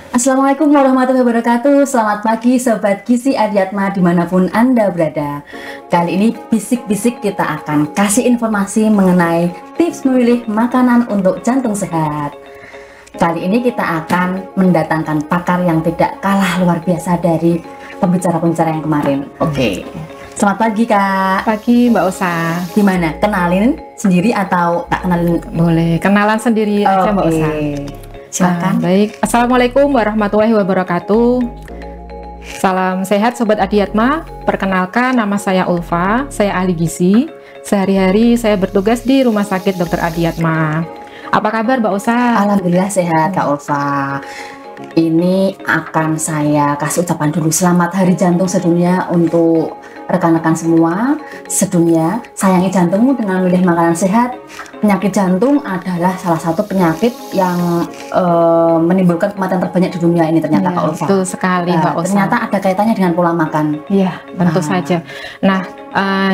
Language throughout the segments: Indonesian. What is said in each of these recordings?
Assalamualaikum warahmatullahi wabarakatuh. Selamat pagi Sobat Gizi Adiatma dimanapun Anda berada. Kali ini bisik-bisik kita akan kasih informasi mengenai tips memilih makanan untuk jantung sehat. Kali ini kita akan mendatangkan pakar yang tidak kalah luar biasa dari pembicara-pembicara yang kemarin. Oke. Selamat pagi Kak. Pagi Mbak Osa. Gimana? Kenalin sendiri atau tak kenalin? Boleh, kenalan sendiri aja Mbak Osa. Silakan. Baik, Assalamualaikum warahmatullahi wabarakatuh. Salam sehat Sobat Adiatma. Perkenalkan, nama saya Ulfa, saya ahli gizi. Sehari-hari saya bertugas di Rumah Sakit Dr. Adiatma. Apa kabar Mbak Osa? Alhamdulillah sehat Kak Ulfa. Ini akan saya kasih ucapan dulu selamat Hari Jantung Sedunia untuk rekan-rekan semua sedunia. Sayangi jantungmu dengan memilih makanan sehat. Penyakit jantung adalah salah satu penyakit yang menimbulkan kematian terbanyak di dunia ini ternyata Kak Ulfa. Betul sekali Mbak Osa. Ternyata ada kaitannya dengan pola makan. Iya, tentu saja. Nah,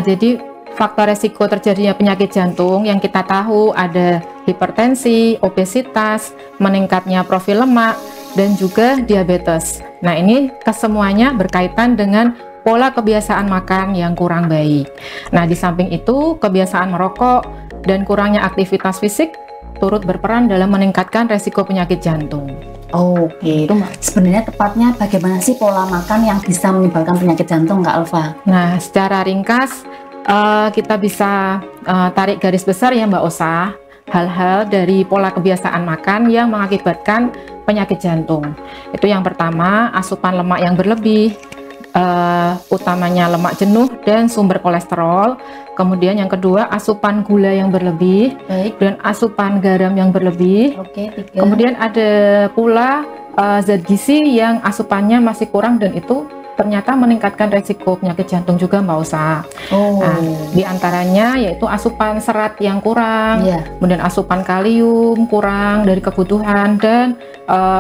jadi faktor resiko terjadinya penyakit jantung yang kita tahu ada hipertensi, obesitas, meningkatnya profil lemak, dan juga diabetes. Nah, ini kesemuanya berkaitan dengan pola kebiasaan makan yang kurang baik. Nah, di samping itu, kebiasaan merokok dan kurangnya aktivitas fisik turut berperan dalam meningkatkan resiko penyakit jantung. Oke, itu sebenarnya tepatnya bagaimana sih pola makan yang bisa menyebabkan penyakit jantung Kak Ulfa? Nah, secara ringkas, kita bisa tarik garis besar ya Mbak Osa, hal-hal dari pola kebiasaan makan yang mengakibatkan penyakit jantung. Itu yang pertama, asupan lemak yang berlebih, utamanya lemak jenuh dan sumber kolesterol. Kemudian yang kedua, asupan gula yang berlebih. Baik. Dan asupan garam yang berlebih. Oke, 3. Kemudian ada pula zat gizi yang asupannya masih kurang dan itu ternyata meningkatkan resiko penyakit jantung juga Mbak Osa. Nah, di antaranya yaitu asupan serat yang kurang, kemudian asupan kalium kurang dari kebutuhan, dan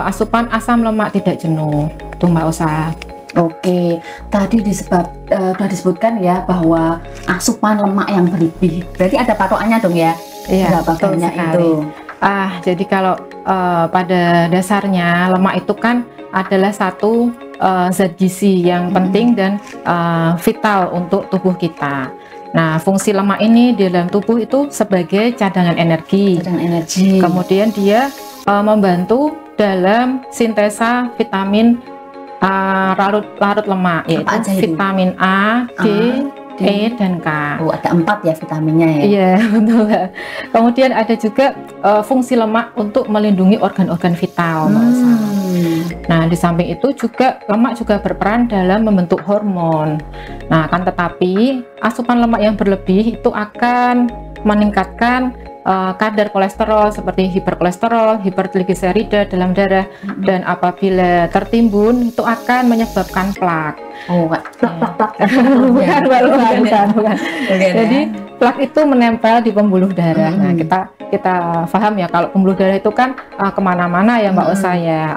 asupan asam lemak tidak jenuh. Itu Mbak Osa. Oke, tadi sudah disebutkan ya bahwa asupan lemak yang berlebih. Berarti ada patokannya dong ya? Iya, betul sekali. Itu. Jadi kalau pada dasarnya lemak itu kan adalah satu zat gizi yang penting dan vital untuk tubuh kita. Nah, fungsi lemak ini di dalam tubuh itu sebagai cadangan energi. Kemudian dia membantu dalam sintesa vitamin larut lemak, yaitu vitamin A, D, E, dan K. Ada 4 ya vitaminnya ya? Iya, betul. Kemudian ada juga fungsi lemak untuk melindungi organ-organ vital. Nah, di samping itu juga lemak juga berperan dalam membentuk hormon. Nah, akan tetapi asupan lemak yang berlebih itu akan meningkatkan kadar kolesterol seperti hiperkolesterol, hipertrigliserida dalam darah, dan apabila tertimbun itu akan menyebabkan plak. Plak. Bukan. Jadi plak itu menempel di pembuluh darah. Nah, kita paham ya kalau pembuluh darah itu kan kemana-mana ya Mbak Osa ya.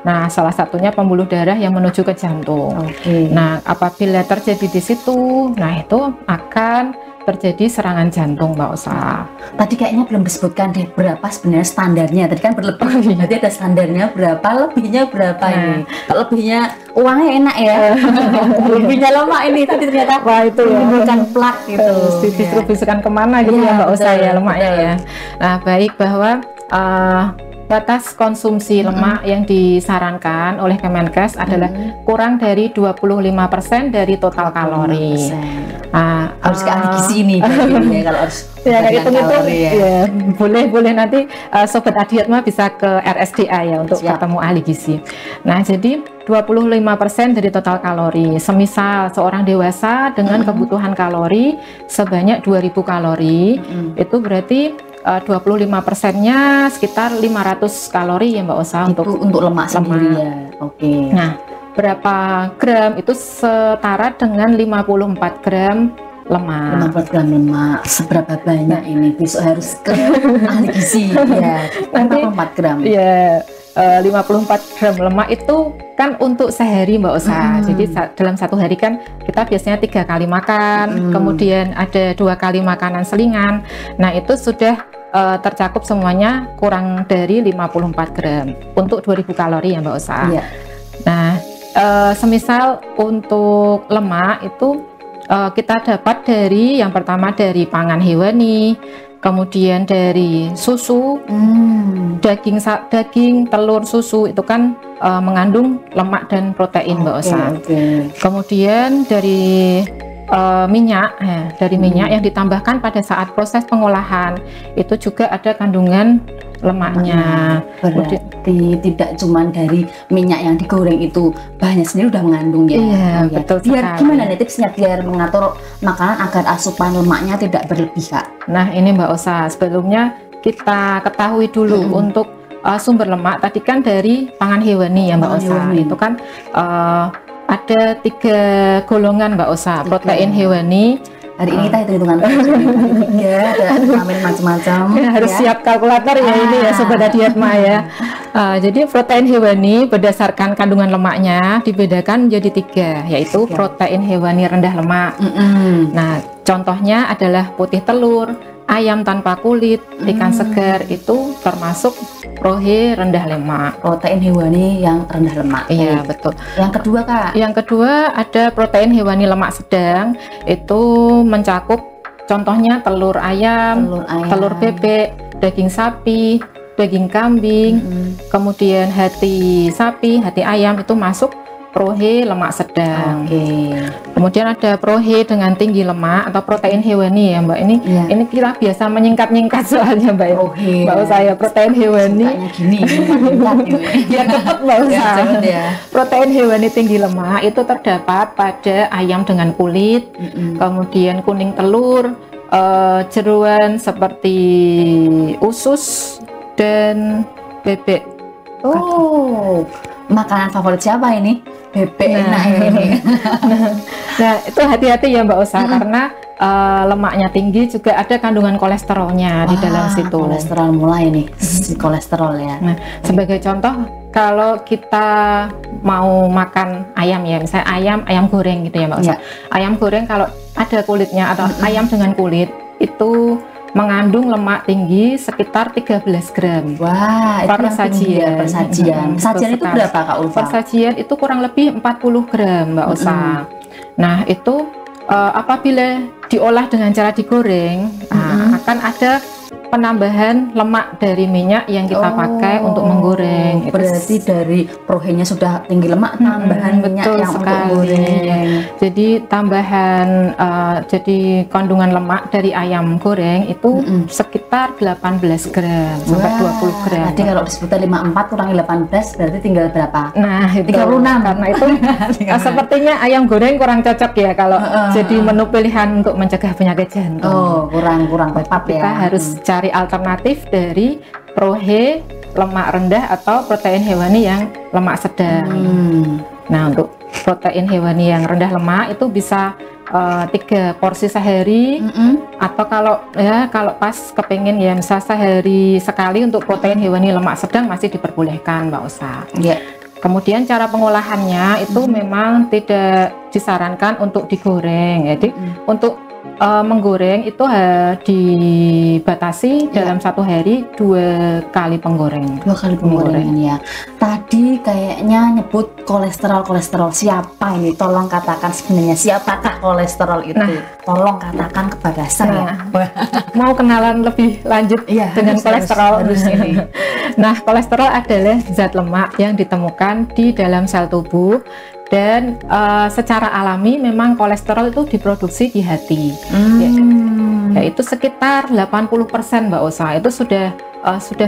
Nah, salah satunya pembuluh darah yang menuju ke jantung. Nah, apabila terjadi di situ, nah itu akan terjadi serangan jantung Mbak Osa. Tadi kayaknya belum disebutkan deh berapa sebenarnya standarnya. Tadi kan berlebih, berarti ada standarnya berapa, lebihnya berapa ini. Kalau lebihnya uangnya enak ya. Lebihnya lemak ini tadi ternyata itu menimbulkan plak gitu. Didistribusikan kemana gitu ya Mbak Osa ya lemaknya ya. Nah, baik bahwa batas konsumsi lemak yang disarankan oleh Kemenkes adalah kurang dari 25% dari total kalori. Harus ke ahli gizi ini ya, kalau harus hitung-hitung ya. Boleh nanti Sobat Adiatma bisa ke RSDA ya untuk ketemu ahli gizi. Nah, jadi 25% dari total kalori. Semisal seorang dewasa dengan kebutuhan kalori sebanyak 2000 kalori, itu berarti 25%-nya sekitar 500 kalori ya Mbak Osa untuk lemak sendiri ya. Nah, berapa gram itu setara dengan 54 gram lemak. 54 gram lemak. Seberapa banyak ini? Besok harus ke ahli gizi ya. Nanti 54 gram. Ya, 54 gram lemak itu kan untuk sehari Mbak Osa. Jadi dalam satu hari kan kita biasanya 3 kali makan, kemudian ada 2 kali makanan selingan. Nah, itu sudah tercakup semuanya kurang dari 54 gram untuk 2000 kalori ya Mbak Osa. Iya. Nah, semisal untuk lemak itu kita dapat dari yang pertama dari pangan hewani, kemudian dari susu, daging, telur, susu itu kan mengandung lemak dan protein Mbak Osa. Kemudian dari minyak, minyak yang ditambahkan pada saat proses pengolahan itu juga ada kandungan lemaknya. Berarti tidak cuma dari minyak yang digoreng itu, bahannya sendiri udah mengandung ya. Iya, betul biar sekali. gimana nih tipsnya biar mengatur makanan agar asupan lemaknya tidak berlebih, Kak? Nah, ini Mbak Osa, sebelumnya kita ketahui dulu untuk sumber lemak tadi kan dari pangan hewani ya Mbak Osa. Itu kan ada 3 golongan Mbak Osa, protein hewani. Hari ini kita hitung-hitungan ada vitamin macam-macam. Harus siap kalkulator ya ini ya Sobat Adiatma ya. Jadi protein hewani berdasarkan kandungan lemaknya dibedakan menjadi 3, yaitu protein hewani rendah lemak. Nah, contohnya adalah putih telur, ayam tanpa kulit, ikan segar itu termasuk prohe rendah lemak. Protein hewani yang rendah lemak. Iya, betul. Yang kedua, Kak? Yang kedua ada protein hewani lemak sedang, itu mencakup contohnya telur ayam, telur bebek, daging sapi, daging kambing, kemudian hati sapi, hati ayam itu masuk prohe lemak sedang. Kemudian ada prohe dengan tinggi lemak atau protein hewani ya Mbak. Ini kita biasa menyingkat-nyingkat soalnya Mbak. Mbak saya protein hewani. Gini, biar cepat Mbak Protein hewani tinggi lemak itu terdapat pada ayam dengan kulit, kemudian kuning telur, jeroan seperti usus dan bebek. Makanan favorit siapa ini? Bebek enak ini. Nah, itu hati-hati ya Mbak Osa karena lemaknya tinggi juga ada kandungan kolesterolnya di dalam situ. Kolesterol mulai nih, kolesterol ya. Nah, sebagai contoh kalau kita mau makan ayam ya, misalnya ayam goreng gitu ya Mbak Osa. Ayam goreng kalau ada kulitnya atau ayam dengan kulit itu mengandung lemak tinggi sekitar 13 gram. Wah, itu per sajian. Sajian itu berapa Kak Ulfa? Per sajian itu kurang lebih 40 gram Mbak Osa. Nah, itu apabila diolah dengan cara digoreng, akan ada penambahan lemak dari minyak yang kita pakai untuk menggoreng. Berarti dari prohenya sudah tinggi lemak, tambahan minyak yang untuk goreng. Jadi tambahan jadi kandungan lemak dari ayam goreng itu sekitar 18 gram sampai 20 gram. Tadi kalau disebutkan 54 kurangi 18 berarti tinggal berapa? Nah, itu 36. Karena itu sepertinya ayam goreng kurang cocok ya kalau jadi menu pilihan untuk mencegah penyakit jantung. Kurang tepat ya. Kita harus cari alternatif dari prohe lemak rendah atau protein hewani yang lemak sedang. Nah, untuk protein hewani yang rendah lemak itu bisa 3 porsi sehari, atau kalau pas kepengen ya misal sehari sekali untuk protein hewani lemak sedang masih diperbolehkan Mbak Osa. Kemudian cara pengolahannya itu memang tidak disarankan untuk digoreng. Jadi untuk menggoreng itu dibatasi dalam 1 hari 2 kali penggorengan. 2 kali penggorengan ya. Tadi kayaknya nyebut kolesterol. Siapa ini? Tolong katakan sebenarnya siapakah kolesterol itu? Tolong katakan kepada saya. Mau kenalan lebih lanjut dengan kolesterol. Nah, kolesterol adalah zat lemak yang ditemukan di dalam sel tubuh. Dan secara alami memang kolesterol itu diproduksi di hati, yaitu sekitar 80% Mbak Osa itu sudah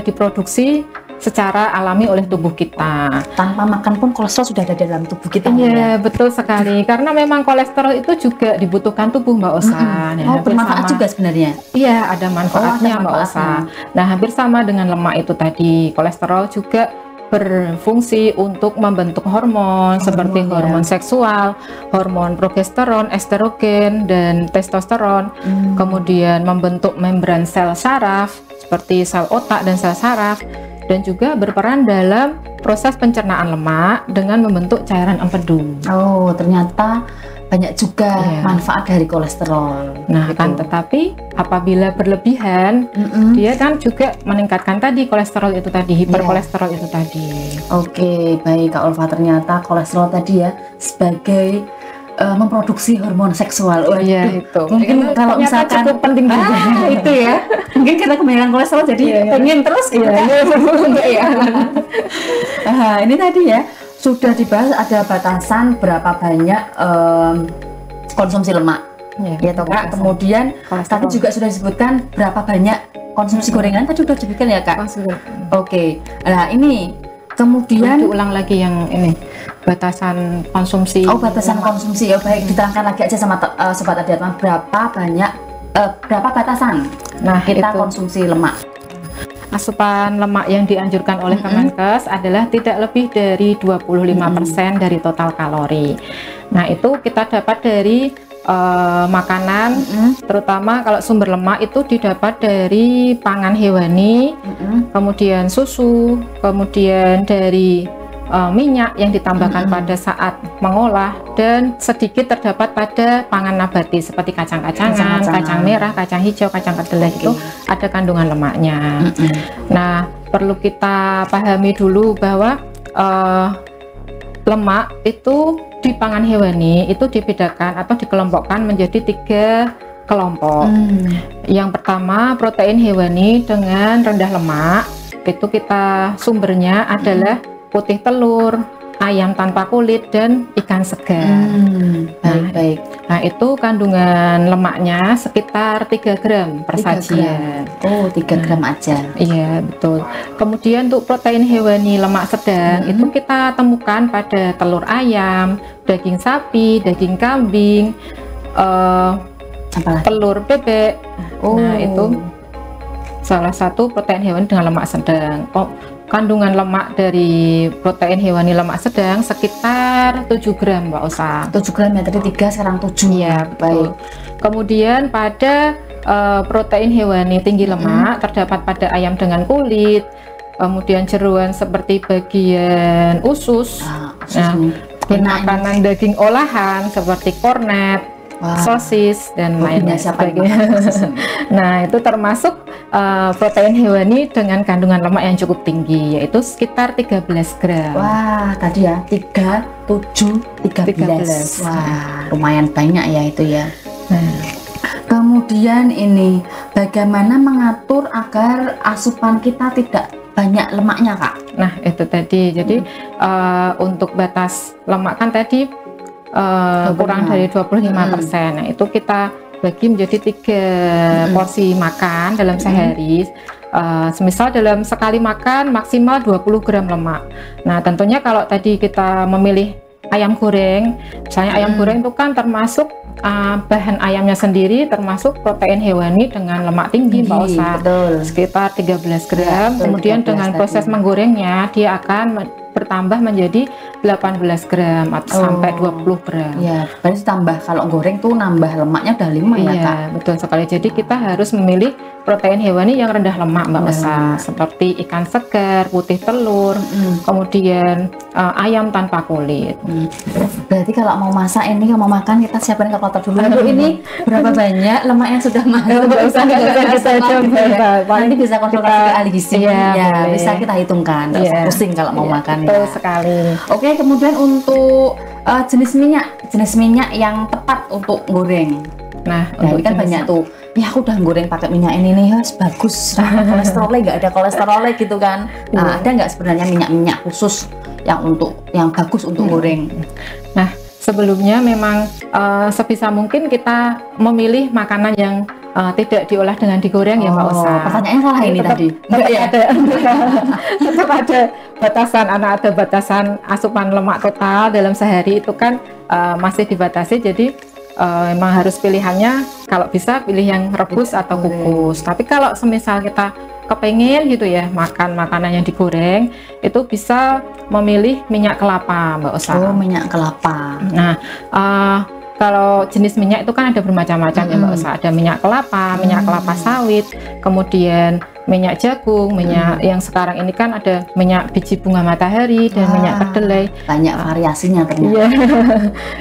diproduksi secara alami oleh tubuh kita. Tanpa makan pun kolesterol sudah ada dalam tubuh kita. Iya, betul sekali. Karena memang kolesterol itu juga dibutuhkan tubuh Mbak Osa. Bermanfaat juga sebenarnya. Iya, ada manfaatnya Mbak Osa. Nah, hampir sama dengan lemak itu tadi. Kolesterol juga berfungsi untuk membentuk hormon seperti hormon seksual, hormon progesteron, estrogen, dan testosteron. Kemudian membentuk membran sel saraf seperti sel otak dan sel saraf, dan juga berperan dalam proses pencernaan lemak dengan membentuk cairan empedu. Ternyata banyak juga manfaat dari kolesterol. Nah, gitu. kan tetapi apabila berlebihan, dia kan juga meningkatkan tadi kolesterol itu tadi, hiperkolesterol itu tadi. Oke, baik Kak Ulfa, ternyata kolesterol tadi ya sebagai memproduksi hormon seksual. Iya, itu. Mungkin kalau misalkan cukup penting juga. Itu ya. Mungkin kita kebanyakan kolesterol jadi pengen terus gitu kan. Enggak ya. Ini tadi ya sudah dibahas ada batasan berapa banyak konsumsi lemak. Ya toh Kak. Kemudian tadi juga sudah disebutkan berapa banyak konsumsi gorengan tadi sudah disebutkan ya Kak. Oke. Nah, ini kemudian ulang lagi yang ini batasan konsumsi. Batasan konsumsi ya, baik diterangkan lagi aja sama sobat Adiatma berapa batasan kita konsumsi lemak. Asupan lemak yang dianjurkan oleh Kemenkes adalah tidak lebih dari 25% dari total kalori. Nah, itu kita dapat dari makanan, terutama kalau sumber lemak itu didapat dari pangan hewani, kemudian susu, kemudian dari minyak yang ditambahkan pada saat mengolah, dan sedikit terdapat pada pangan nabati seperti kacang-kacangan, kacang merah, kacang hijau, kacang kedelai itu ada kandungan lemaknya. Nah, perlu kita pahami dulu bahwa lemak itu di pangan hewani itu dibedakan atau dikelompokkan menjadi 3 kelompok. Yang pertama, protein hewani dengan rendah lemak, itu kita sumbernya adalah putih telur, ayam tanpa kulit, dan ikan segar. Baik. Nah, itu kandungan lemaknya sekitar 3 gram per sajian. 3 gram aja. Iya, betul. Kemudian untuk protein hewani lemak sedang itu kita temukan pada telur ayam, daging sapi, daging kambing, telur bebek. Nah, itu salah satu protein hewani dengan lemak sedang. Kandungan lemak dari protein hewani lemak sedang sekitar 7 gram Mbak Osa. 7 gram ya, tadi 3 sekarang 7 ya. Baik. Kemudian pada protein hewani tinggi lemak terdapat pada ayam dengan kulit, kemudian jeroan seperti bagian usus, makanan daging olahan seperti kornet, sosis, dan lainnya sebagainya. Nah, itu termasuk protein hewani dengan kandungan lemak yang cukup tinggi, yaitu sekitar 13 gram. Wah, tadi ya 3, 7, 13. Wah, lumayan banyak ya itu ya. Kemudian ini bagaimana mengatur agar asupan kita tidak banyak lemaknya Kak? Nah, itu tadi. Jadi untuk batas lemak kan tadi kurang dari 25%. Nah, itu kita bagi menjadi 3 porsi makan dalam sehari. Semisal dalam sekali makan maksimal 20 gram lemak. Nah, tentunya kalau tadi kita memilih ayam goreng, misalnya ayam goreng itu kan termasuk bahan ayamnya sendiri termasuk protein hewani dengan lemak tinggi Mbak Osa, sekitar 13 gram. Kemudian dengan proses menggorengnya dia akan bertambah menjadi 18 gram atau sampai 20 gram. Ya, berarti tambah kalau goreng tuh nambah lemaknya udah 5 ya Kak? Betul sekali. Jadi kita harus memilih protein hewani yang rendah lemak Mbak Osa, seperti ikan segar, putih telur, kemudian ayam tanpa kulit. Berarti kalau mau masak ini, kalau mau makan kita siapin kalkulator dulu. Ini berapa banyak lemak yang sudah masuk? Nggak usah kita coba. Nanti bisa konsultasi ke ahli gizi. Ya, bisa kita hitungkan. Nggak usah pusing kalau mau makan. Betul sekali. Oke, kemudian untuk jenis minyak yang tepat untuk goreng. Nah, ini kan banyak tuh. Ya, aku udah goreng pakai minyak ini nih, bagus. Kolesterolnya nggak ada kolesterolnya gitu kan. Nah, ada nggak sebenarnya minyak khusus yang bagus untuk goreng? Nah, sebelumnya memang sebisa mungkin kita memilih makanan yang tidak diolah dengan digoreng ya Mbak Osa. Pertanyaannya salah ini tadi. Tetap ada batasan, ada batasan asupan lemak total dalam sehari itu kan masih dibatasi. Jadi memang harus pilihannya kalau bisa pilih yang rebus atau kukus. Tapi kalau semisal kita kepengen gitu ya makan makanan yang digoreng, itu bisa memilih minyak kelapa Mbak Osa. Minyak kelapa. Nah, kalau jenis minyak itu kan ada bermacam-macam ya Mbak Osa. Ada minyak kelapa sawit, kemudian minyak jagung, minyak yang sekarang ini kan ada minyak biji bunga matahari dan minyak kedelai. Banyak variasinya ternyata. Iya.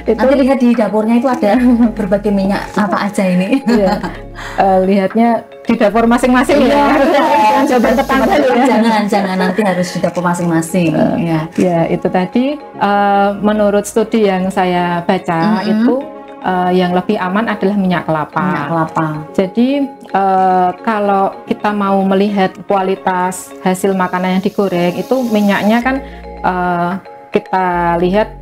Itu Nanti lihat di dapurnya itu ada berbagai minyak apa aja ini. iya. Lihatnya di dapur masing-masing ya. Jangan coba tetangga ya. Jangan nanti harus di dapur masing-masing. Ya, itu tadi menurut studi yang saya baca itu yang lebih aman adalah minyak kelapa. Minyak kelapa. Jadi kalau kita mau melihat kualitas hasil makanan yang digoreng itu minyaknya kan kita lihat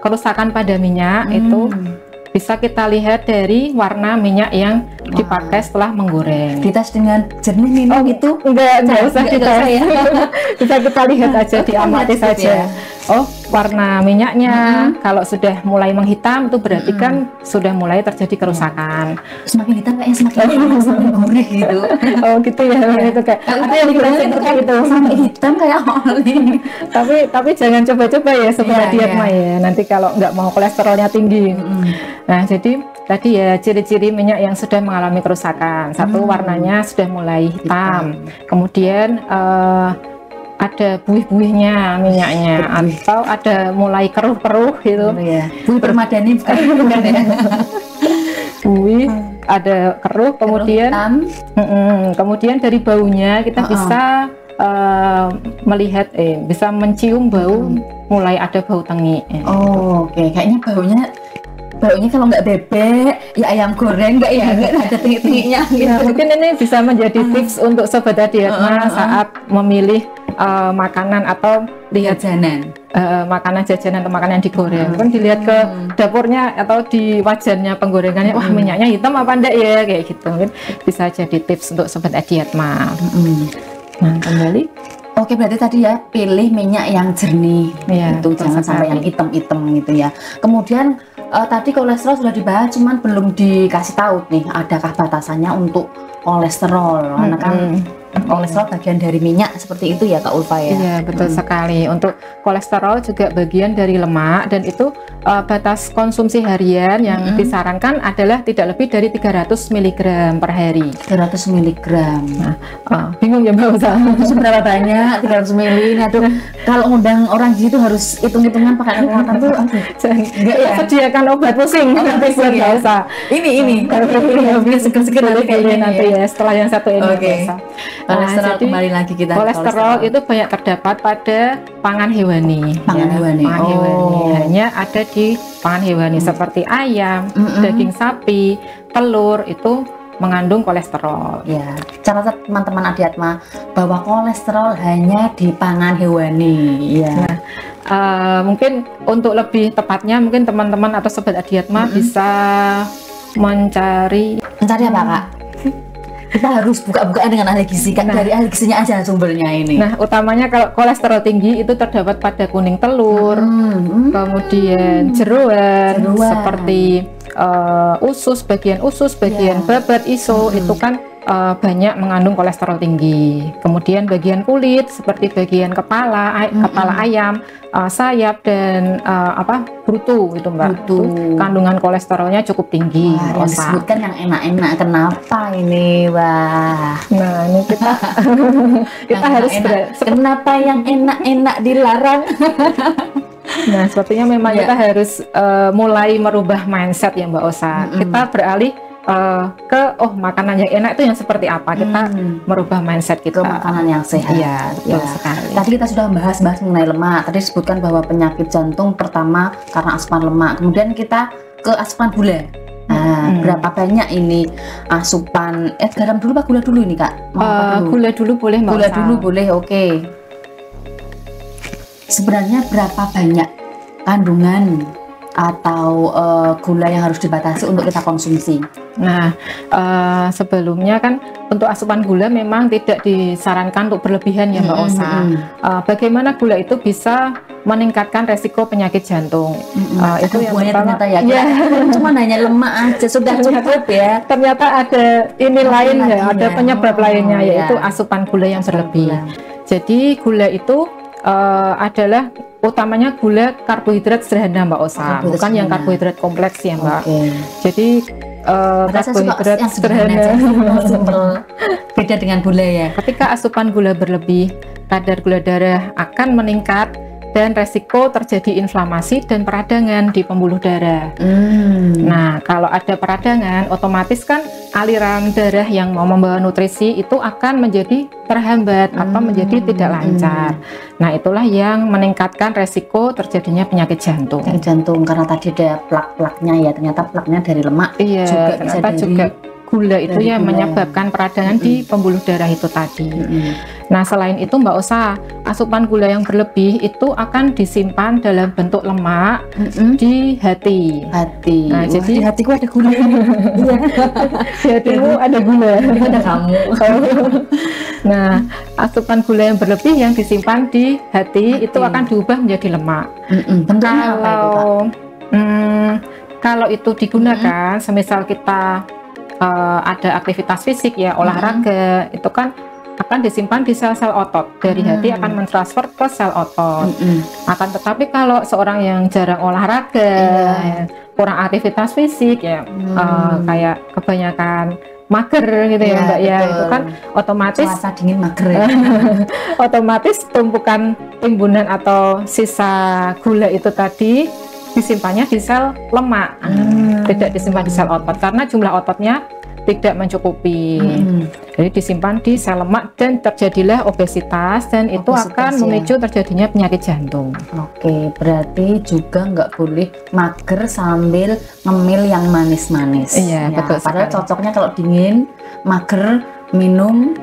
kerusakan pada minyak itu bisa kita lihat dari warna minyak yang dipakai setelah menggoreng. Dites dengan jernih minum itu? Enggak usah dites. Bisa kita lihat aja, diamati saja. Oh, warna minyaknya kalau sudah mulai menghitam itu berarti kan sudah mulai terjadi kerusakan. Semakin hitam kayaknya semakin gurih gitu. Oh gitu ya, itu kayak ada yang dikasih gitu sampai hitam kayak oli. Tapi jangan coba-coba ya sobat diet mah ya. Nanti kalau nggak mau kolesterolnya tinggi. Nah, jadi tadi ya ciri-ciri minyak yang sudah mengalami kerusakan. Satu, warnanya sudah mulai hitam. Kemudian ada buih-buihnya minyaknya, atau ada mulai keruh-keruh gitu. Buih permadani bukan ya? Buih, ada keruh, kemudian dari baunya kita bisa melihat bisa mencium bau, mulai ada bau tengik. Oke. Kayaknya baunya kalau nggak bebek ya ayam goreng nggak ada tengik-tengiknya gitu. Mungkin ini bisa menjadi tips untuk sobat diet saat memilih makanan atau lihat makanan jajanan atau makanan yang digoreng. Kan dilihat ke dapurnya atau di wajannya penggorengannya, wah minyaknya hitam apa enggak ya, kayak gitu. Mungkin bisa jadi tips untuk sobat diet mah. Nah, kembali. Oke, berarti tadi ya pilih minyak yang jernih, itu jangan sampai yang hitam-hitam gitu ya. Kemudian tadi kolesterol sudah dibahas, cuman belum dikasih tahu nih, adakah batasannya untuk kolesterol? Karena kan kolesterol bagian dari minyak seperti itu ya Kak Ulfa ya. Iya, betul sekali. Untuk kolesterol juga bagian dari lemak, dan itu batas konsumsi harian yang disarankan adalah tidak lebih dari 300 mg per hari. 300 mg. Nah, bingung ya Mbak Usa? Itu berapa banyak 300 ml ini? Aduh, kalau ngundang orang di situ harus hitung-hitungan pakai kalkulator tuh. Enggak ya. Sediakan obat pusing nanti buat Mbak Usa. Ini kalau pilih seger-seger nanti ya setelah yang satu ini. Oke. Kolesterol, jadi, kembali lagi kita kolesterol itu banyak terdapat pada pangan hewani. Pangan hewani. Hanya ada di pangan hewani seperti ayam, daging sapi, telur itu mengandung kolesterol. Ya, catat teman-teman Adiatma bahwa kolesterol hanya di pangan hewani. Ya. Nah, mungkin untuk lebih tepatnya mungkin teman-teman atau sobat Adiatma bisa mencari apa Kak? Kita harus buka-bukaan dengan ahli gizi kan, dari ahli gizinya aja sumbernya ini. Nah, utamanya kalau kolesterol tinggi itu terdapat pada kuning telur, kemudian jeroan seperti bagian usus, bagian babat, iso itu kan banyak mengandung kolesterol tinggi. Kemudian bagian kulit seperti bagian kepala ayam, sayap dan brutu itu Mbak. Kandungan kolesterolnya cukup tinggi. Yang disebutkan yang enak-enak, kenapa ini? Wah. Nah, ini kita harus kenapa yang enak-enak dilarang? Nah, sepertinya memang kita harus mulai merubah mindset ya Mbak Osa. Kita beralih ke makanan yang enak itu yang seperti apa, kita merubah mindset kita ke makanan yang sehat. Iya, betul sekali. Tadi kita sudah bahas mengenai lemak. Tadi disebutkan bahwa penyakit jantung pertama karena asupan lemak, kemudian kita ke asupan gula. Nah, berapa banyak ini asupan garam dulu apa gula dulu ini Kak? Gula dulu boleh Mbak. Gula dulu boleh, oke. Sebenarnya berapa banyak kandungan atau gula yang harus dibatasi untuk kita konsumsi? Nah, sebelumnya kan untuk asupan gula memang tidak disarankan untuk berlebihan ya Mbak Osa. Bagaimana gula itu bisa meningkatkan resiko penyakit jantung? Itu yang pertama ternyata ya. Cuma hanya lemak aja sudah cukup ya. Ternyata ada ini lain ya, ada penyebab lainnya yaitu asupan gula yang berlebih. Jadi gula itu adalah utamanya gula karbohidrat sederhana Mbak Osa, bukan yang karbohidrat kompleks ya Mbak. Jadi Padahal saya suka karbohidrat yang sederhana aja, simpel. Beda dengan gula ya. Ketika asupan gula berlebih, kadar gula darah akan meningkat dan resiko terjadi inflamasi dan peradangan di pembuluh darah. Nah, kalau ada peradangan, otomatis kan aliran darah yang mau membawa nutrisi itu akan menjadi terhambat atau menjadi tidak lancar. Nah, itulah yang meningkatkan resiko terjadinya penyakit jantung. Penyakit jantung karena tadi ada plak-plaknya ya, ternyata plaknya dari lemak. Iya, juga ternyata bisa dari juga gula itu dari yang gula. menyebabkan peradangan di pembuluh darah itu tadi. Nah, selain itu Mbak Osa, asupan gula yang berlebih itu akan disimpan dalam bentuk lemak di hati. hati. Nah, Wah, jadi di hatiku ada gula. Iya. Di hatimu ada gula. Ada kamu. Nah, asupan gula yang berlebih yang disimpan di hati itu akan diubah menjadi lemak. Bentuknya apa itu, Kak? Kalau itu digunakan, semisal kita ada aktivitas fisik ya, olahraga, itu kan akan disimpan di sel-sel otot. Dari hati akan mentransfer ke sel otot. Akan tetapi kalau seorang yang jarang olahraga, kurang aktivitas fisik ya, kayak kebanyakan mager gitu ya Mbak ya, betul. itu kan otomatis Cuaca dingin mager ya. otomatis tumpukan timbunan atau sisa gula itu tadi disimpannya di sel lemak, tidak disimpan di sel otot karena jumlah ototnya tidak mencukupi. Jadi disimpan di sel lemak dan terjadilah obesitas dan itu akan memicu terjadinya penyakit jantung. Oke, berarti juga nggak boleh mager sambil ngemil yang manis-manis. Iya, betul Padahal sekali. cocoknya kalau dingin, mager, minum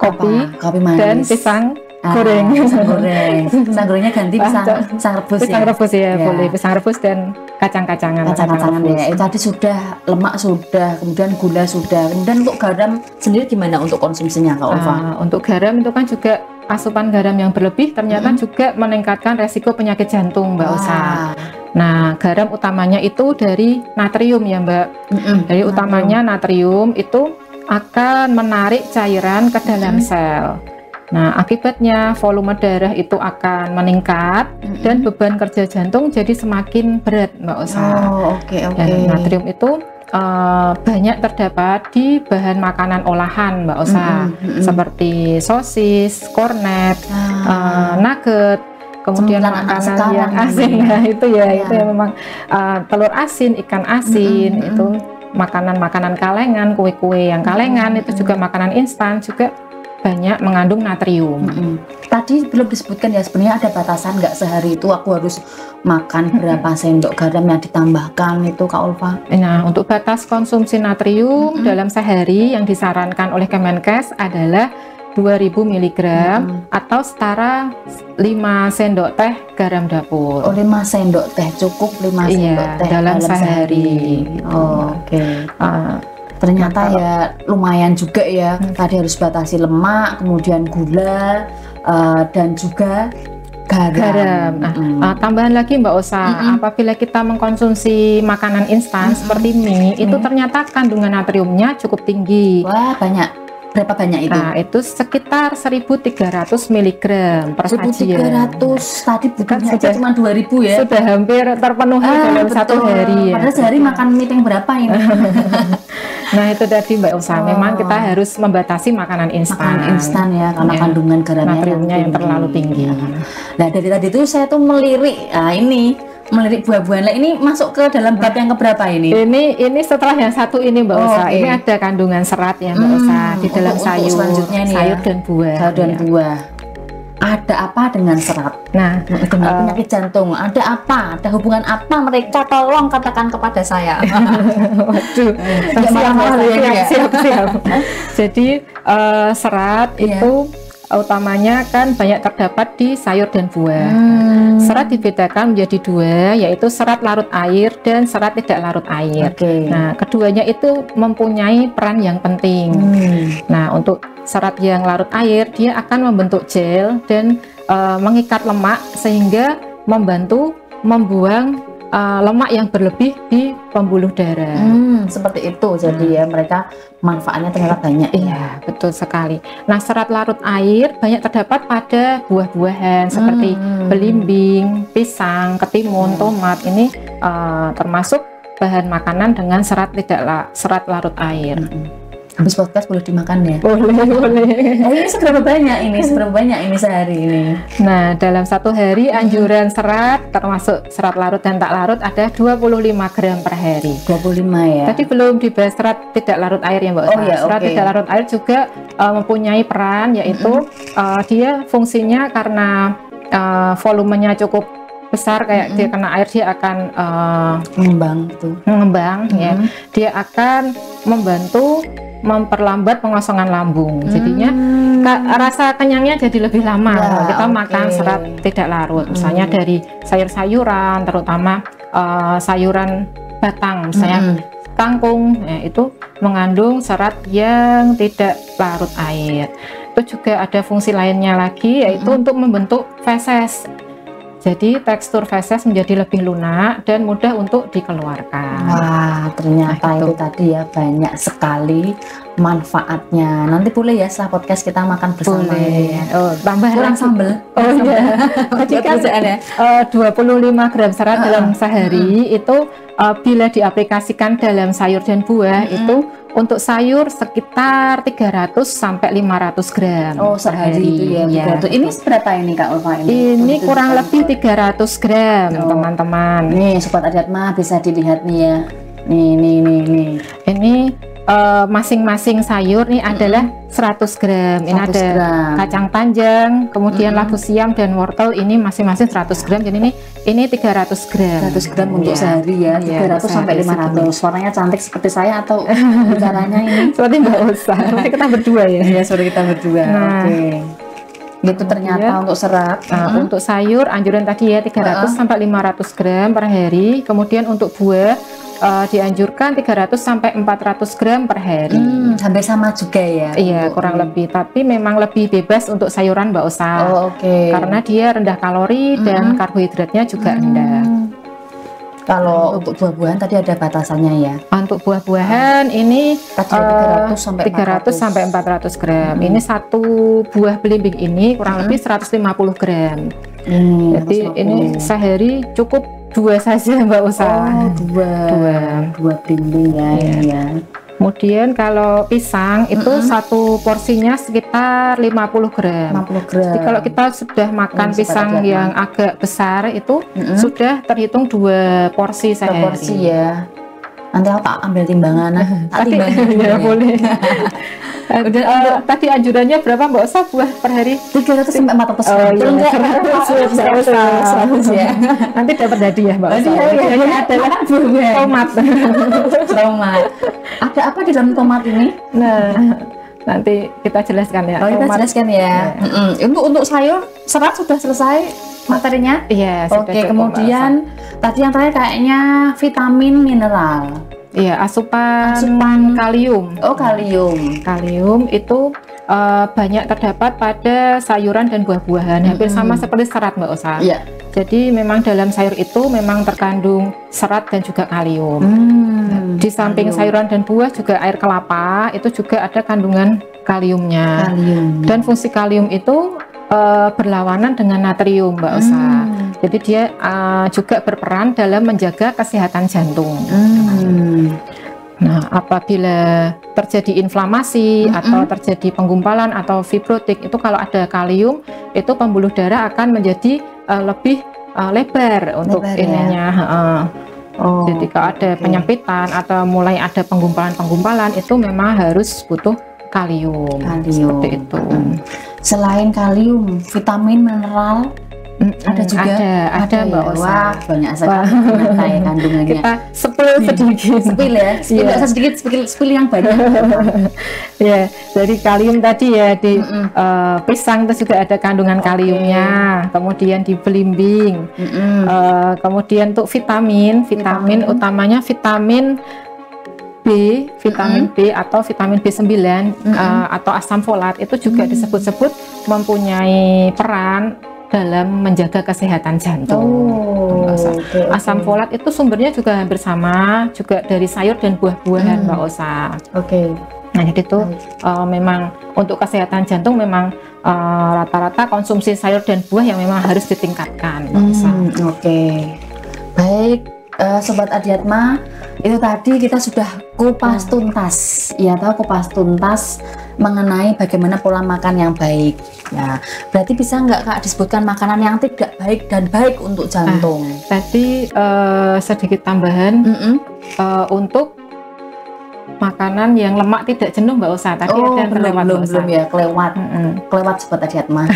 Kopi kopi manis dan pisang goreng. Pisang goreng. Pisang gorengnya ganti pisang rebus Pisang ya. rebus ya, boleh pisang rebus dan kacang-kacangan. Kacang-kacangan ya. Itu tadi sudah lemak sudah, kemudian gula sudah. Kemudian untuk garam sendiri gimana untuk konsumsinya Kak Ulfa? Untuk garam itu kan juga asupan garam yang berlebih ternyata juga meningkatkan resiko penyakit jantung Mbak Osa. Nah, garam utamanya itu dari natrium ya Mbak. Dari utamanya natrium itu akan menarik cairan ke dalam sel. Nah, akibatnya volume darah itu akan meningkat dan beban kerja jantung jadi semakin berat Mbak Osa. Dan natrium itu banyak terdapat di bahan makanan olahan Mbak Osa, seperti sosis, kornet, nugget, kemudian makanan yang asin ya itu ya memang telur asin, ikan asin itu makanan-makanan kalengan, kue-kue yang kalengan itu juga makanan instan juga banyak mengandung natrium. Tadi belum disebutkan ya sebenarnya ada batasan nggak sehari itu aku harus makan berapa sendok garam yang ditambahkan itu Kak Ulfa? Nah, untuk batas konsumsi natrium dalam sehari yang disarankan oleh Kemenkes adalah 2000 mg atau setara 5 sendok teh garam dapur. 5 sendok teh cukup 5 sendok teh dalam sehari. Ternyata ya lumayan juga ya. Tadi harus batasi lemak, kemudian gula, dan juga garam. Tambahan lagi Mbak Osa, apabila kita mengkonsumsi makanan instan seperti mie, itu ternyata kandungan natriumnya cukup tinggi. Wah, banyak. Berapa banyak itu? Nah, itu sekitar 1300 mg per sajian. 1300, tadi bukannya aja cuma 2000 ya? Sudah hampir terpenuhi dalam satu hari ya. Padahal sehari makan mie yang berapa ini? Nah, itu tadi Mbak Usa, memang kita harus membatasi makanan instan. Makanan instan ya, karena kandungan garamnya natriumnya yang terlalu tinggi. Nah, dari tadi itu saya tuh melirik, melirik buah-buahan. Ini masuk ke dalam bab yang keberapa ini? Ini setelah yang satu ini Mbak Usa. Ini ada kandungan serat ya Mbak Usa di dalam sayur, selanjutnya nih sayur dan buah. Sayur dan buah. Ada apa dengan serat? Nah, dengan penyakit jantung, ada apa? Ada hubungan apa mereka? Tolong katakan kepada saya. Waduh, siap. Jadi serat itu utamanya kan banyak terdapat di sayur dan buah. Serat dibedakan menjadi dua, yaitu serat larut air dan serat tidak larut air. Nah, keduanya itu mempunyai peran yang penting. Nah, untuk serat yang larut air, dia akan membentuk gel dan mengikat lemak sehingga membantu membuang lemak yang berlebih di pembuluh darah. Seperti itu. Jadi ya mereka manfaatnya ternyata banyak. Iya, betul sekali. Nah, serat larut air banyak terdapat pada buah-buahan seperti belimbing, pisang, ketimun, tomat. Ini termasuk bahan makanan dengan serat serat larut air. Habis podcast boleh dimakan ya? Boleh. Ini seberapa banyak ini sehari ini? Nah, dalam satu hari anjuran serat termasuk serat larut dan tak larut ada 25 gram per hari. 25 ya? Tadi belum dibahas serat tidak larut air ya Mbak Osa. Serat tidak larut air juga mempunyai peran, yaitu dia fungsinya karena volumenya cukup besar, kayak dia kena air dia akan mengembang ya. Dia akan membantu memperlambat pengosongan lambung. Jadinya rasa kenyangnya jadi lebih lama kalau kita makan serat tidak larut. Misalnya dari sayur-sayuran, terutama sayuran batang, misalnya kangkung, ya, itu mengandung serat yang tidak larut air. Itu juga ada fungsi lainnya lagi, yaitu untuk membentuk feses. Jadi tekstur feses menjadi lebih lunak dan mudah untuk dikeluarkan. Wah, ternyata itu tadi ya, banyak sekali manfaatnya. Nanti boleh ya setelah podcast kita makan bersama. Boleh. Ya. Tambah kurang sambel. Iya. Jadi kan 25 gram serat dalam sehari itu bila diaplikasikan dalam sayur dan buah itu untuk sayur sekitar 300 sampai 500 gram sehari itu ya. Ini seberapa ini Kak Ulfa ini? Ini kurang lebih 300 gram teman-teman. Nih Sobat Adiatma bisa dilihat nih ya. Nih. Ini masing-masing sayur nih adalah 100 gram. Ini ada kacang panjang, kemudian labu siam dan wortel, ini masing-masing 100 gram. Jadi ini 300 gram. 100 gram untuk sehari ya. 300 sampai 500. Suaranya cantik seperti saya atau bicaranya ini seperti Mbak Osa. Nanti kita berdua ya. Iya, suara kita berdua. Oke. Itu ternyata untuk serat. Untuk sayur anjuran tadi ya 300 sampai 500 gram per hari. Kemudian untuk buah dianjurkan 300 sampai 400 gram per hari. Hampir sama juga ya? Iya, kurang lebih. Tapi memang lebih bebas untuk sayuran Mbak Osa. Karena dia rendah kalori dan karbohidratnya juga rendah. Kalau untuk buah-buahan tadi ada batasannya ya? Untuk buah-buahan ini 300 sampai 400 gram. Ini satu buah belimbing ini kurang lebih 150 gram. Jadi ini sehari cukup 2 saja Mbak Osa. Dua belimbing ya. Kemudian kalau pisang itu satu porsinya sekitar 50 gram. 50 gram. Jadi kalau kita sudah makan pisang yang agak besar itu sudah terhitung 2 porsi sehari. 2 porsi ya. Nanti aku tak ambil timbangan. Ya boleh. Tadi anjurannya berapa Mbak Osa buah per hari? 300 sampai 400. Ya. Nanti dapat hadiah Mbak Osa. Hadiahnya adalah tomat. Ada apa di dalam tomat ini? Nah, nanti kita jelaskan ya. Kita jelaskan ya. Untuk sayur serat sudah selesai materinya? Iya. Oke, kemudian tadi yang terakhir kayaknya vitamin mineral. Iya, asupan kalium. Kalium. Kalium itu banyak terdapat pada sayuran dan buah-buahan, hampir sama seperti serat Mbak Osa. Iya. Jadi memang dalam sayur itu memang terkandung serat dan juga kalium. Di samping sayuran dan buah juga air kelapa itu juga ada kandungan kaliumnya. Dan fungsi kalium itu berlawanan dengan natrium Mbak Osa. Jadi dia juga berperan dalam menjaga kesehatan jantung. Nah, apabila terjadi inflamasi atau terjadi penggumpalan atau fibrotik, itu kalau ada kalium, itu pembuluh darah akan menjadi lebih lebar untuk ininya. Jadi kalau ada penyempitan atau mulai ada penggumpalan-penggumpalan, itu memang harus butuh kalium. Seperti itu. Selain kalium, vitamin mineral ada juga? Ada Mbak Osa. Wah, banyak sekali ya kandungannya. Kita sedikit. Spill sedikit, spill yang banyak. Ya, jadi kalium tadi ya di pisang itu juga ada kandungan kaliumnya. Kemudian di belimbing. Kemudian untuk vitamin utamanya vitamin B atau vitamin B9 atau asam folat itu juga disebut-sebut mempunyai peran dalam menjaga kesehatan jantung. Asam folat itu sumbernya juga hampir sama, juga dari sayur dan buah-buahan Mbak Osa. Nah, jadi itu memang untuk kesehatan jantung memang rata-rata konsumsi sayur dan buah yang memang harus ditingkatkan Mbak Osa. Baik, Sobat Adiatma, Itu tadi kita sudah kupas tuntas, ya tahu kupas tuntas mengenai bagaimana pola makan yang baik. Ya, berarti bisa nggak Kak disebutkan makanan yang tidak baik dan baik untuk jantung? Tadi sedikit tambahan untuk makanan yang lemak tidak jenuh Mbak Usa. Tadi ada yang terlewat belum ya, kelewat sobat Adiatma.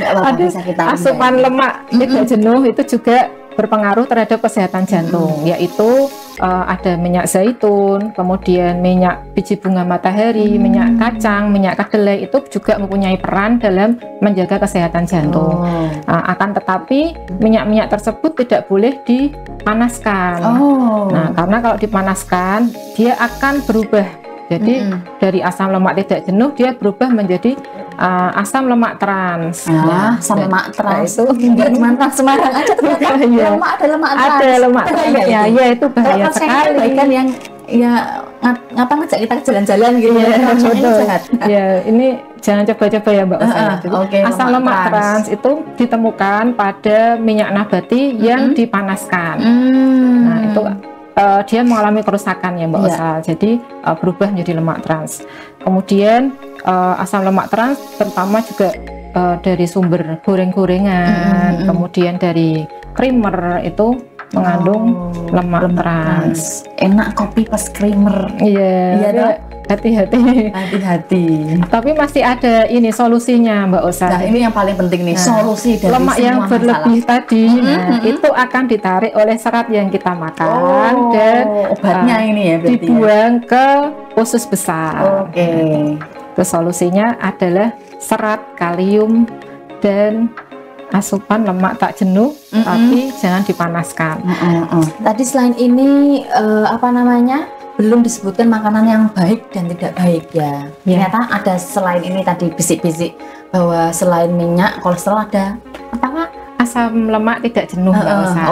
Ada bisa kita asupan lemak tidak jenuh itu juga berpengaruh terhadap kesehatan jantung, yaitu ada minyak zaitun, kemudian minyak biji bunga matahari, minyak kacang, minyak kedelai itu juga mempunyai peran dalam menjaga kesehatan jantung. Akan tetapi minyak-minyak tersebut tidak boleh dipanaskan. Nah, karena kalau dipanaskan dia akan berubah. Jadi dari asam lemak tidak jenuh dia berubah menjadi asam lemak trans. Asam lemak trans itu enggak cuma trans Semarang aja ternyata. Lemak ada lemak trans. Ada lemak trans. Ya itu bahaya sekali. Kan yang ya ngapa ngajak kita jalan-jalan gitu ya. Ya, ini jangan coba-coba ya Mbak Usa. Asam lemak trans itu ditemukan pada minyak nabati yang dipanaskan. Nah, itu dia mengalami kerusakan ya Mbak Usa. Jadi berubah menjadi lemak trans. Kemudian asam lemak trans terutama juga dari sumber goreng-gorengan, kemudian dari creamer itu mengandung lemak trans. Enak kopi pas creamer. Iya. Hati-hati. Tapi masih ada ini solusinya Mbak Usa. Nah, ini yang paling penting nih, solusi dari lemak yang berlebih tadi itu akan ditarik oleh serat yang kita makan dan obatnya ini ya berarti dibuang ke usus besar. Terus solusinya adalah serat, kalium dan asupan lemak tak jenuh, tapi jangan dipanaskan. Tadi selain ini apa namanya? Belum disebutkan makanan yang baik dan tidak baik ya. Ternyata ada selain ini tadi bisik-bisik bahwa selain minyak, kolesterol ada apa? Asam lemak tidak jenuh Mbak Usa.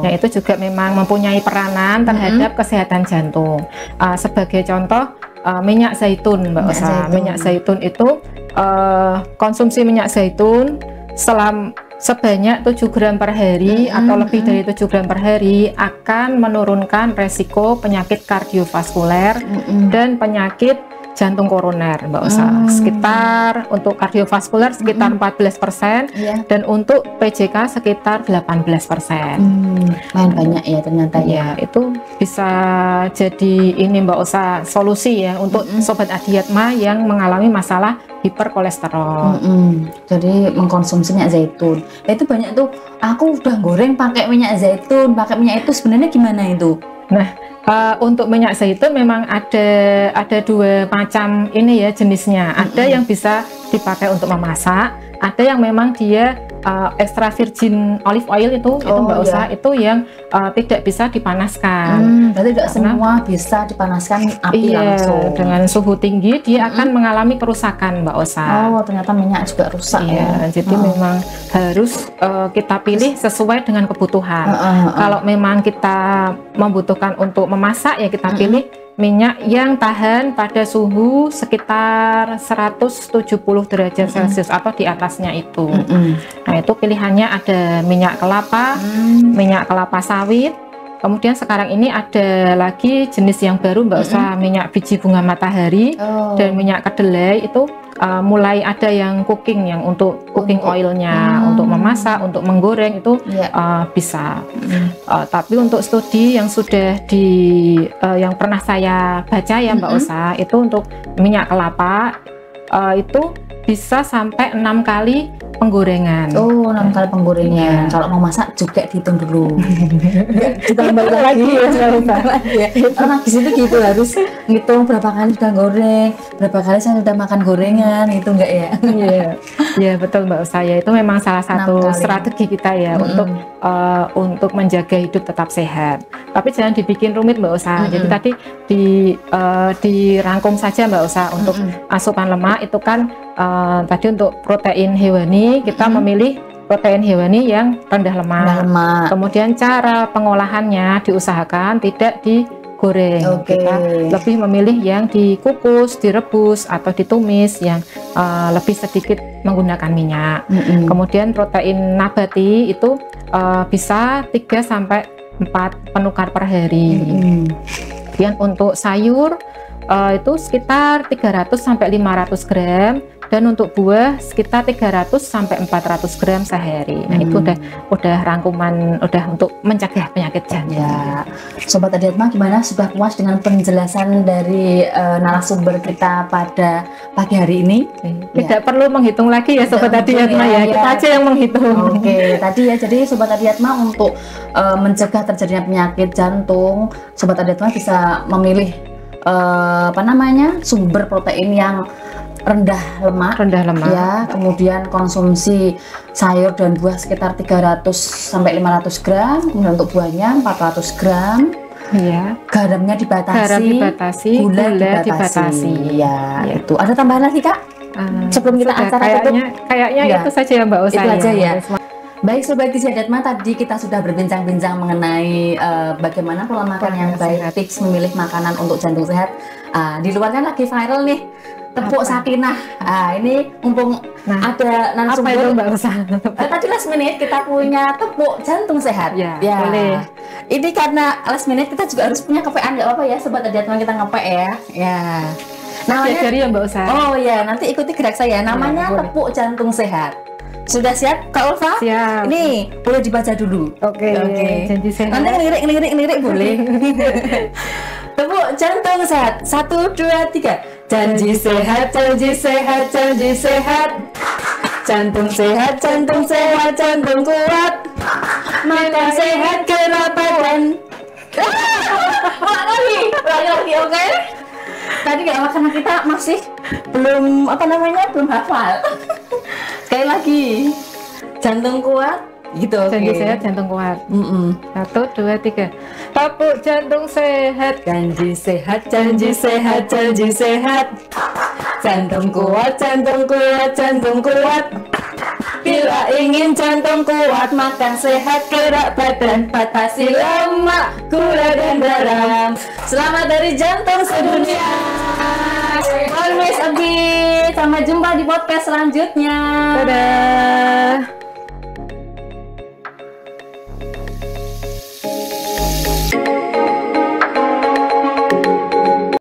Nah, itu juga memang mempunyai peranan terhadap kesehatan jantung. Sebagai contoh minyak zaitun Mbak Usa. Minyak zaitun itu konsumsi minyak zaitun sebanyak 7 gram per hari atau lebih dari 7 gram per hari akan menurunkan resiko penyakit kardiovaskuler dan penyakit jantung koroner Mbak Usa. Sekitar untuk kardiovaskuler sekitar 14% dan untuk PJK sekitar 18%. Main banyak ya ternyata ya. Itu bisa jadi ini Mbak Usa solusi ya untuk sobat Adiatma yang mengalami masalah hiperkolesterol. Jadi mengkonsumsi minyak zaitun. Itu banyak tuh. Aku udah goreng pakai minyak zaitun, pakai minyak itu sebenarnya gimana itu? Nah, untuk minyak zaitun memang ada dua macam ini ya jenisnya. Ada yang bisa dipakai untuk memasak, ada yang memang dia extra virgin olive oil itu Mbak Usa itu yang tidak bisa dipanaskan. Berarti tidak semua bisa dipanaskan api langsung. Dengan suhu tinggi dia akan mengalami kerusakan Mbak Usa. Ternyata minyak juga rusak ya. Jadi memang harus kita pilih sesuai dengan kebutuhan. Kalau memang kita membutuhkan untuk memasak ya kita pilih minyak yang tahan pada suhu sekitar 170 derajat Celcius atau di atasnya itu. Nah, itu pilihannya ada minyak kelapa, minyak kelapa sawit. Kemudian sekarang ini ada lagi jenis yang baru Mbak Usa, minyak biji bunga matahari dan minyak kedelai itu mulai ada yang cooking, yang untuk cooking oilnya, untuk memasak, untuk menggoreng itu bisa. Tapi untuk studi yang sudah yang pernah saya baca ya Mbak Usa, itu untuk minyak kelapa itu bisa sampai 6 kali penggorengan. 6 kali penggorengan. Kalau mau masak juga dihitung dulu. Ditambah lagi ya. Karena di situ gitu harus ngitung berapa kali sudah goreng, berapa kali saya sudah makan gorengan, itu enggak ya? Iya betul Mbak Usa. Itu memang salah satu strategi kita ya untuk menjaga hidup tetap sehat. Tapi jangan dibikin rumit Mbak Usa. Jadi tadi dirangkum saja Mbak Usa untuk asupan lemak itu kan tadi untuk protein hewani kita memilih protein hewani yang rendah lemak. Kemudian cara pengolahannya diusahakan tidak digoreng. Kita lebih memilih yang dikukus, direbus atau ditumis yang lebih sedikit menggunakan minyak. Kemudian protein nabati itu bisa 3 sampai 4 penukar per hari. Kemudian untuk sayur itu sekitar 300 sampai 500 gram, dan untuk buah sekitar 300 sampai 400 gram sehari. Nah, itu udah rangkuman untuk mencegah penyakit jantung. Ya, Sobat Adiatma, gimana? Sudah puas dengan penjelasan dari narasumber kita pada pagi hari ini? Tidak perlu menghitung lagi ya Sobat Adiatma ya, kita aja yang menghitung. Oke, tadi ya, jadi Sobat Adiatma untuk mencegah terjadinya penyakit jantung, Sobat Adiatma bisa memilih sumber protein yang rendah lemak ya, kemudian konsumsi sayur dan buah sekitar 300 sampai 500 gram, kemudian untuk buahnya 400 gram ya. Garamnya dibatasi, gula dibatasi ya. Itu ada tambahan lagi Kak? Sebelum kita acara kayaknya itu saja ya Mbak Osa. Itu aja ya. Baik Sobat Gizi Adiatma, tadi kita sudah berbincang-bincang mengenai bagaimana pola makan yang baik, tips memilih makanan untuk jantung sehat. Di luar kan lagi viral nih tepuk Sakinah. Ini mumpung ada narasumber. Apa itu Mbak Osa? Tadi last minute kita punya tepuk jantung sehat. Ya, boleh. Ini karena last minute kita juga harus punya kepean, nggak apa-apa ya Sobat Adiatma, kita ngepek ya. Ya. Namanya dari ya Mbak Osa. Oh ya, nanti ikuti gerak saya. Namanya tepuk jantung sehat. Sudah siap Kak Ulfa? Siap. Ini boleh dibaca dulu. Oke. Janji sehat. Nanti ngelirik boleh. Tepuk jantung sehat. 1, 2, 3. Janji sehat, janji sehat, janji sehat. Jantung sehat, jantung sehat, jantung kuat. Makan sehat, gerak badan. Lagi, oke? Tadi nggak apa, karena kita masih belum belum hafal. Sekali lagi, jantung kuat, gitu. Janji sehat, jantung kuat. 1, 2, 3. Tepuk jantung sehat. Janji sehat, janji sehat, janji sehat. Jantung kuat, jantung kuat, jantung kuat. Bila ingin jantung kuat, makan sehat, gerak badan, batasi lemak, gula dan garam. Selamat dari jantung sedunia. Always a beat. Sampai jumpa di podcast selanjutnya. Dadah.